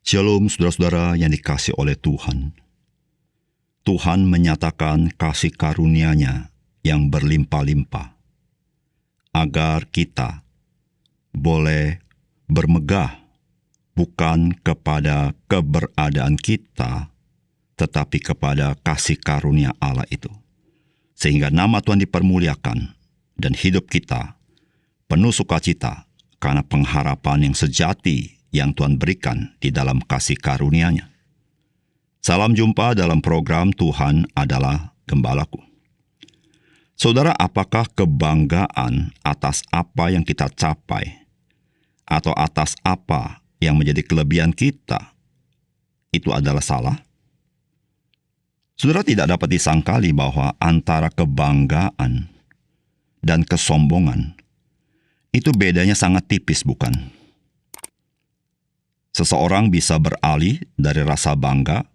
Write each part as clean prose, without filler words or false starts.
Shalom saudara-saudara yang dikasihi oleh Tuhan. Tuhan menyatakan kasih karunia-Nya yang berlimpah-limpah, agar kita boleh bermegah bukan kepada keberadaan kita, tetapi kepada kasih karunia Allah itu. Sehingga nama Tuhan dipermuliakan dan hidup kita penuh sukacita karena pengharapan yang sejati yang Tuhan berikan di dalam kasih karunia-Nya. Salam jumpa dalam program Tuhan adalah Gembalaku. Saudara, apakah kebanggaan atas apa yang kita capai atau atas apa yang menjadi kelebihan kita itu adalah salah? Saudara, tidak dapat disangkali bahwa antara kebanggaan dan kesombongan itu bedanya sangat tipis, bukan? Seseorang bisa beralih dari rasa bangga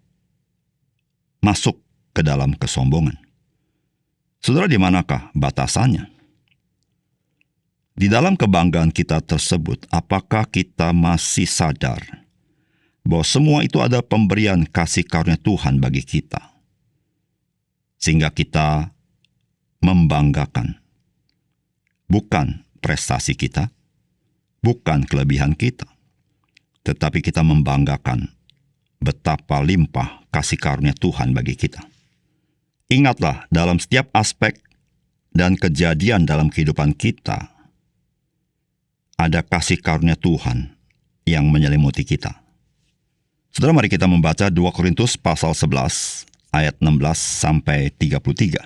masuk ke dalam kesombongan. Saudara, di manakah batasannya? Di dalam kebanggaan kita tersebut, apakah kita masih sadar bahwa semua itu ada pemberian kasih karunia Tuhan bagi kita, sehingga kita membanggakan bukan prestasi kita, bukan kelebihan kita, tetapi kita membanggakan betapa limpah kasih karunia Tuhan bagi kita. Ingatlah, dalam setiap aspek dan kejadian dalam kehidupan kita, ada kasih karunia Tuhan yang menyelimuti kita. Saudara, mari kita membaca 2 Korintus pasal 11 ayat 16 sampai 33.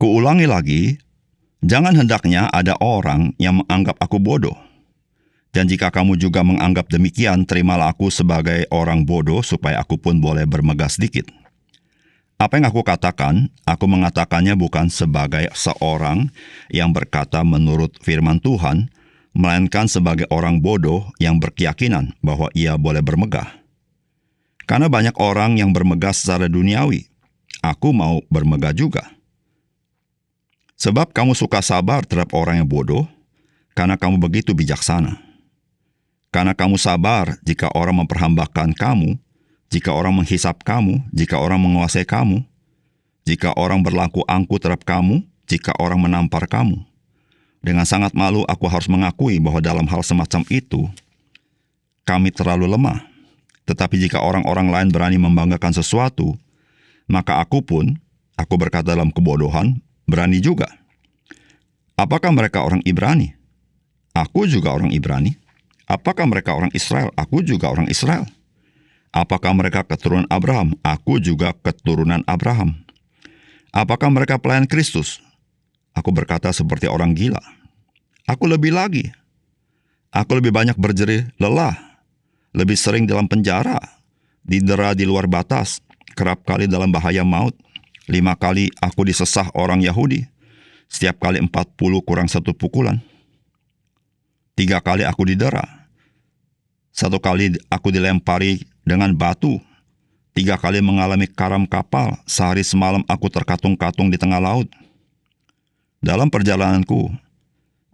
Kuulangi lagi, jangan hendaknya ada orang yang menganggap aku bodoh. Dan jika kamu juga menganggap demikian, terimalah aku sebagai orang bodoh supaya aku pun boleh bermegah sedikit. Apa yang aku katakan, aku mengatakannya bukan sebagai seorang yang berkata menurut firman Tuhan, melainkan sebagai orang bodoh yang berkeyakinan bahwa ia boleh bermegah. Karena banyak orang yang bermegah secara duniawi, aku mau bermegah juga. Sebab kamu suka sabar terhadap orang yang bodoh, karena kamu begitu bijaksana. Karena kamu sabar jika orang memperhambakan kamu, jika orang menghisap kamu, jika orang menguasai kamu, jika orang berlaku angkuh terhadap kamu, jika orang menampar kamu. Dengan sangat malu aku harus mengakui bahwa dalam hal semacam itu, kami terlalu lemah. Tetapi jika orang-orang lain berani membanggakan sesuatu, maka aku berkata dalam kebodohan, berani juga. Apakah mereka orang Ibrani? Aku juga orang Ibrani. Apakah mereka orang Israel? Aku juga orang Israel. Apakah mereka keturunan Abraham? Aku juga keturunan Abraham. Apakah mereka pelayan Kristus? Aku berkata seperti orang gila. Aku lebih lagi. Aku lebih banyak berjerih lelah, lebih sering dalam penjara, didera di luar batas, kerap kali dalam bahaya maut. 5 kali aku disesah orang Yahudi, setiap kali 40 kurang 1 pukulan. 3 kali aku didera. 1 kali aku dilempari dengan batu. 3 kali mengalami karam kapal. Sehari semalam aku terkatung-katung di tengah laut. Dalam perjalananku,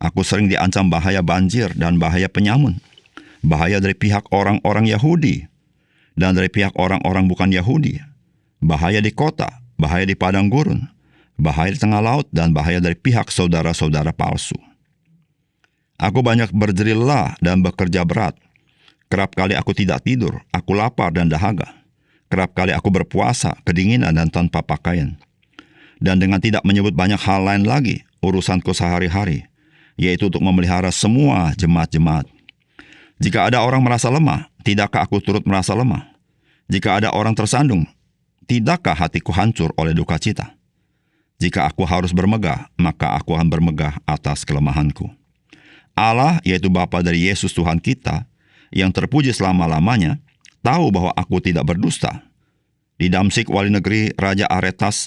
aku sering diancam bahaya banjir dan bahaya penyamun. Bahaya dari pihak orang-orang Yahudi dan dari pihak orang-orang bukan Yahudi. Bahaya di kota, bahaya di padang gurun, bahaya di tengah laut, dan bahaya dari pihak saudara-saudara palsu. Aku banyak berjerih lelah dan bekerja berat. Kerap kali aku tidak tidur, aku lapar dan dahaga. Kerap kali aku berpuasa, kedinginan dan tanpa pakaian. Dan dengan tidak menyebut banyak hal lain lagi, urusanku sehari-hari, yaitu untuk memelihara semua jemaat-jemaat. Jika ada orang merasa lemah, tidakkah aku turut merasa lemah? Jika ada orang tersandung, tidakkah hatiku hancur oleh duka cita? Jika aku harus bermegah, maka aku akan bermegah atas kelemahanku. Allah, yaitu Bapa dari Yesus Tuhan kita, yang terpuji selama-lamanya, tahu bahwa aku tidak berdusta. Di Damsik, wali negeri Raja Aretas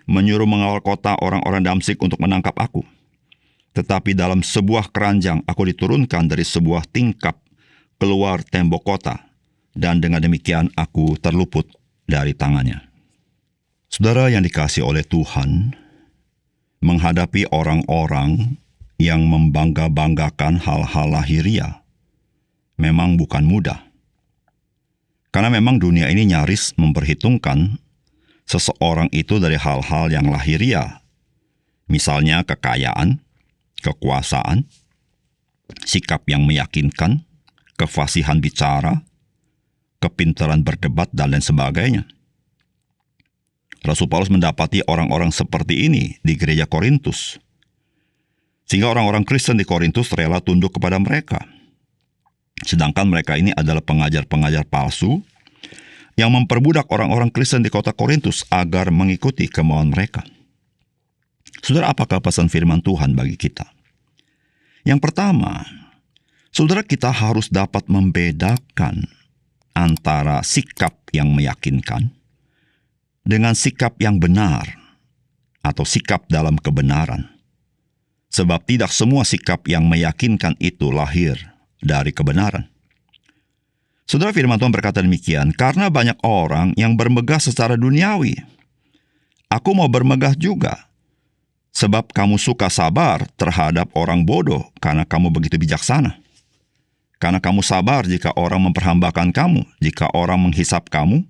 menyuruh mengawal kota orang-orang Damsik untuk menangkap aku. Tetapi dalam sebuah keranjang aku diturunkan dari sebuah tingkap keluar tembok kota, dan dengan demikian aku terluput dari tangannya. Saudara yang dikasihi oleh Tuhan, menghadapi orang-orang yang membangga-banggakan hal-hal lahiriah memang bukan mudah. Karena memang dunia ini nyaris memperhitungkan seseorang itu dari hal-hal yang lahiriah. Misalnya kekayaan, kekuasaan, sikap yang meyakinkan, kefasihan bicara, kepintaran berdebat, dan lain sebagainya. Rasul Paulus mendapati orang-orang seperti ini di gereja Korintus. Sehingga orang-orang Kristen di Korintus rela tunduk kepada mereka. Sedangkan mereka ini adalah pengajar-pengajar palsu yang memperbudak orang-orang Kristen di kota Korintus agar mengikuti kemauan mereka. Saudara, apakah pesan firman Tuhan bagi kita? Yang pertama, saudara, kita harus dapat membedakan antara sikap yang meyakinkan dengan sikap yang benar atau sikap dalam kebenaran. Sebab tidak semua sikap yang meyakinkan itu lahir dari kebenaran. Saudara, firman Tuhan berkata demikian, karena banyak orang yang bermegah secara duniawi. Aku mau bermegah juga, sebab kamu suka sabar terhadap orang bodoh karena kamu begitu bijaksana. Karena kamu sabar jika orang memperhambakan kamu, jika orang menghisap kamu,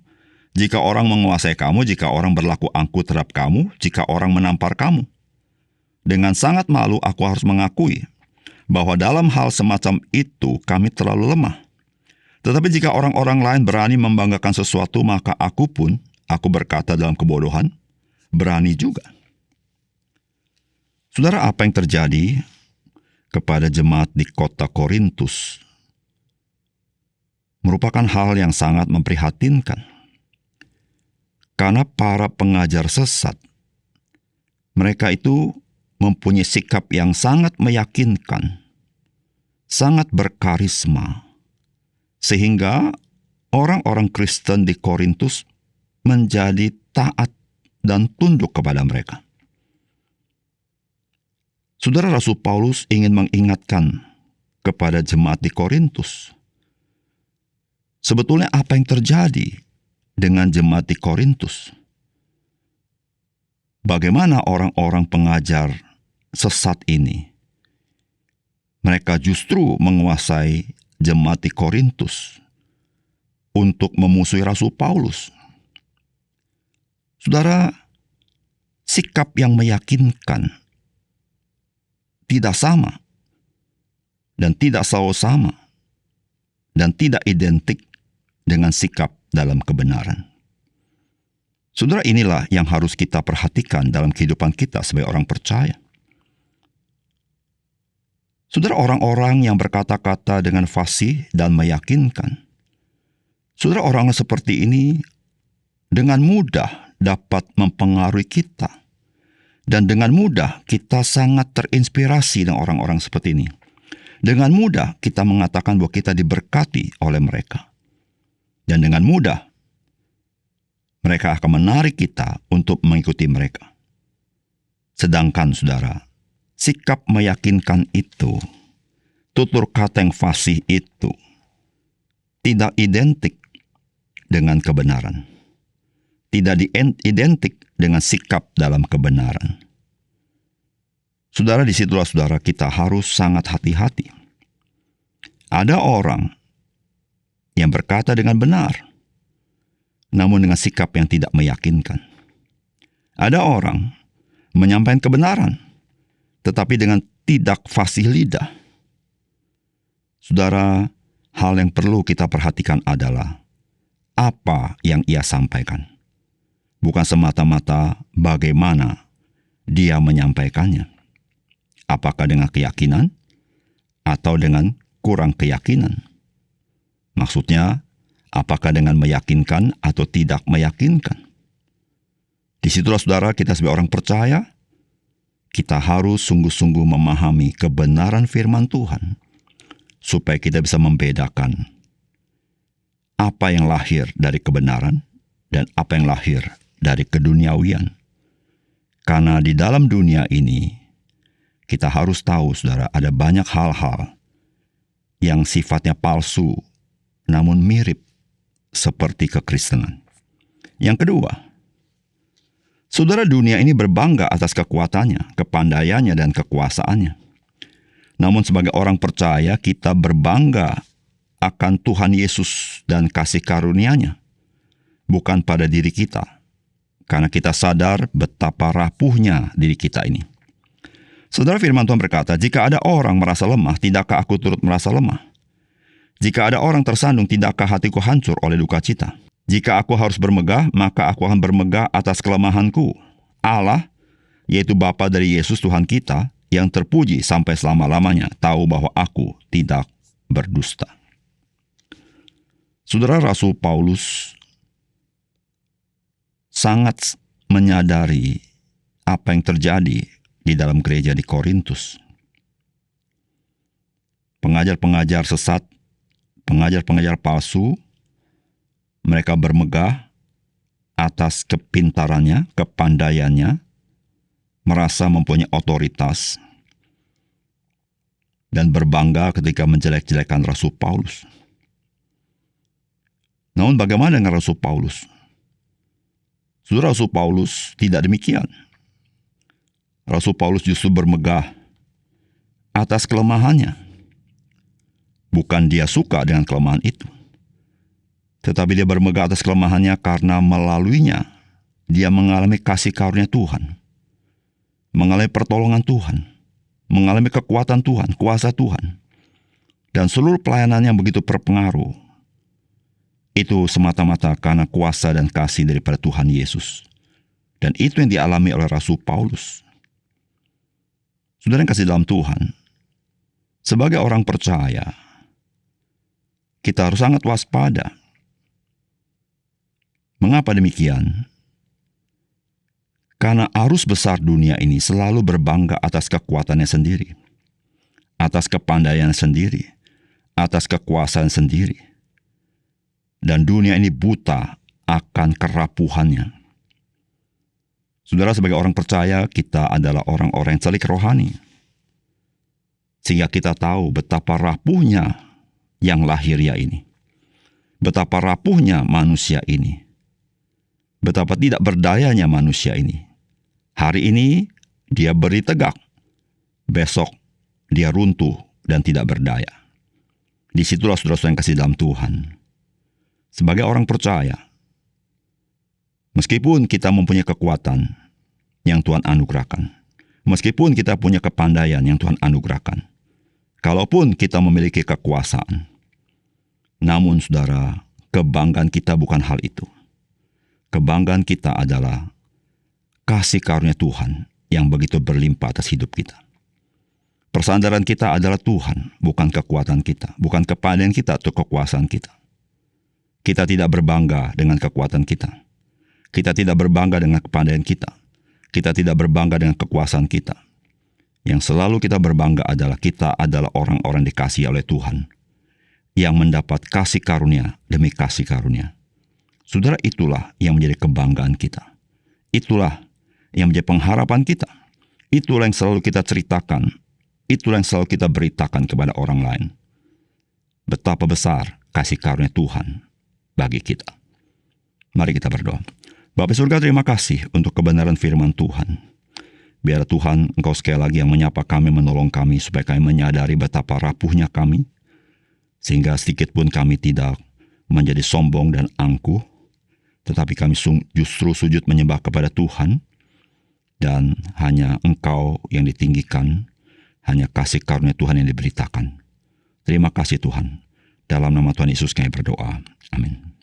jika orang menguasai kamu, jika orang berlaku angkuh terhadap kamu, jika orang menampar kamu. Dengan sangat malu aku harus mengakui bahwa dalam hal semacam itu kami terlalu lemah. Tetapi jika orang-orang lain berani membanggakan sesuatu, maka aku berkata dalam kebodohan, berani juga. Saudara, apa yang terjadi kepada jemaat di kota Korintus merupakan hal yang sangat memprihatinkan. Karena para pengajar sesat, mereka itu mempunyai sikap yang sangat meyakinkan, sangat berkarisma, sehingga orang-orang Kristen di Korintus menjadi taat dan tunduk kepada mereka. Saudara, Rasul Paulus ingin mengingatkan kepada jemaat di Korintus, sebetulnya apa yang terjadi dengan jemaat di Korintus. Bagaimana orang-orang pengajar sesat ini, mereka justru menguasai jemaat di Korintus untuk memusuhi Rasul Paulus. Saudara, sikap yang meyakinkan tidak sama dan tidak selalu sama dan tidak identik dengan sikap dalam kebenaran. Saudara, inilah yang harus kita perhatikan dalam kehidupan kita sebagai orang percaya. Saudara, orang-orang yang berkata-kata dengan fasih dan meyakinkan, saudara, orang seperti ini dengan mudah dapat mempengaruhi kita. Dan dengan mudah kita sangat terinspirasi dengan orang-orang seperti ini. Dengan mudah kita mengatakan bahwa kita diberkati oleh mereka. Dan dengan mudah, mereka akan menarik kita untuk mengikuti mereka. Sedangkan, saudara, sikap meyakinkan itu, tutur kata yang fasih itu, tidak identik dengan kebenaran. Tidak identik dengan sikap dalam kebenaran. Saudara, disitulah saudara kita harus sangat hati-hati. Ada orang yang berkata dengan benar, namun dengan sikap yang tidak meyakinkan. Ada orang menyampaikan kebenaran, tetapi dengan tidak fasih lidah. Saudara, hal yang perlu kita perhatikan adalah apa yang ia sampaikan. Bukan semata-mata bagaimana dia menyampaikannya. Apakah dengan keyakinan atau dengan kurang keyakinan? Maksudnya, apakah dengan meyakinkan atau tidak meyakinkan? Disitulah saudara kita sebagai orang percaya, kita harus sungguh-sungguh memahami kebenaran firman Tuhan, supaya kita bisa membedakan apa yang lahir dari kebenaran dan apa yang lahir dari keduniawian. Karena di dalam dunia ini, kita harus tahu saudara, ada banyak hal-hal yang sifatnya palsu, namun mirip seperti kekristenan. Yang kedua, saudara, dunia ini berbangga atas kekuatannya, kepandaiannya, dan kekuasaannya. Namun sebagai orang percaya, kita berbangga akan Tuhan Yesus dan kasih karunia-Nya, bukan pada diri kita, karena kita sadar betapa rapuhnya diri kita ini. Saudara, firman Tuhan berkata, jika ada orang merasa lemah, tidakkah aku turut merasa lemah? Jika ada orang tersandung, tidakkah hatiku hancur oleh duka cita? Jika aku harus bermegah, maka aku akan bermegah atas kelemahanku. Allah, yaitu Bapa dari Yesus Tuhan kita, yang terpuji sampai selama-lamanya, tahu bahwa aku tidak berdusta. Saudara, Rasul Paulus sangat menyadari apa yang terjadi di dalam gereja di Korintus. Pengajar-pengajar sesat, pengajar-pengajar palsu, mereka bermegah atas kepintarannya, kepandaiannya, merasa mempunyai otoritas, dan berbangga ketika menjelek-jelekan Rasul Paulus. Namun bagaimana dengan Rasul Paulus? Saudara, Rasul Paulus tidak demikian. Rasul Paulus justru bermegah atas kelemahannya. Bukan dia suka dengan kelemahan itu, tetapi dia bermegah atas kelemahannya karena melaluinya dia mengalami kasih karunia Tuhan, mengalami pertolongan Tuhan, mengalami kekuatan Tuhan, kuasa Tuhan, dan seluruh pelayanannya yang begitu berpengaruh. Itu semata-mata karena kuasa dan kasih daripada Tuhan Yesus. Dan itu yang dialami oleh Rasul Paulus. Saudara yang kasih dalam Tuhan, sebagai orang percaya, kita harus sangat waspada. Mengapa demikian? Karena arus besar dunia ini selalu berbangga atas kekuatannya sendiri, atas kepandaiannya sendiri, atas kekuasaan sendiri. Dan dunia ini buta akan kerapuhannya. Saudara, sebagai orang percaya, kita adalah orang-orang yang celik rohani. Sehingga kita tahu betapa rapuhnya yang lahiriah ini. Betapa rapuhnya manusia ini. Betapa tidak berdayanya manusia ini. Hari ini dia beri tegak. Besok dia runtuh dan tidak berdaya. Disitulah saudara-saudara yang kasih dalam Tuhan. Sebagai orang percaya, meskipun kita mempunyai kekuatan yang Tuhan anugerahkan, meskipun kita punya kepandaian yang Tuhan anugerahkan, kalaupun kita memiliki kekuasaan, namun saudara, kebanggaan kita bukan hal itu. Kebanggaan kita adalah kasih karunia Tuhan yang begitu berlimpah atas hidup kita. Persandaran kita adalah Tuhan, bukan kekuatan kita, bukan kepandaian kita atau kekuasaan kita. Kita tidak berbangga dengan kekuatan kita. Kita tidak berbangga dengan kepandaian kita. Kita tidak berbangga dengan kekuasaan kita. Yang selalu kita berbangga adalah kita adalah orang-orang dikasihi oleh Tuhan, yang mendapat kasih karunia demi kasih karunia. Saudara, itulah yang menjadi kebanggaan kita. Itulah yang menjadi pengharapan kita. Itulah yang selalu kita ceritakan. Itulah yang selalu kita beritakan kepada orang lain. Betapa besar kasih karunia Tuhan bagi kita. Mari kita berdoa. Bapa surga, terima kasih untuk kebenaran firman Tuhan. Biar Tuhan, Engkau sekali lagi yang menyapa kami, menolong kami, supaya kami menyadari betapa rapuhnya kami, sehingga sedikit pun kami tidak menjadi sombong dan angkuh, tetapi kami justru sujud menyembah kepada Tuhan, dan hanya Engkau yang ditinggikan, hanya kasih karunia Tuhan yang diberitakan. Terima kasih Tuhan. Dalam nama Tuhan Yesus kami berdoa. Amin.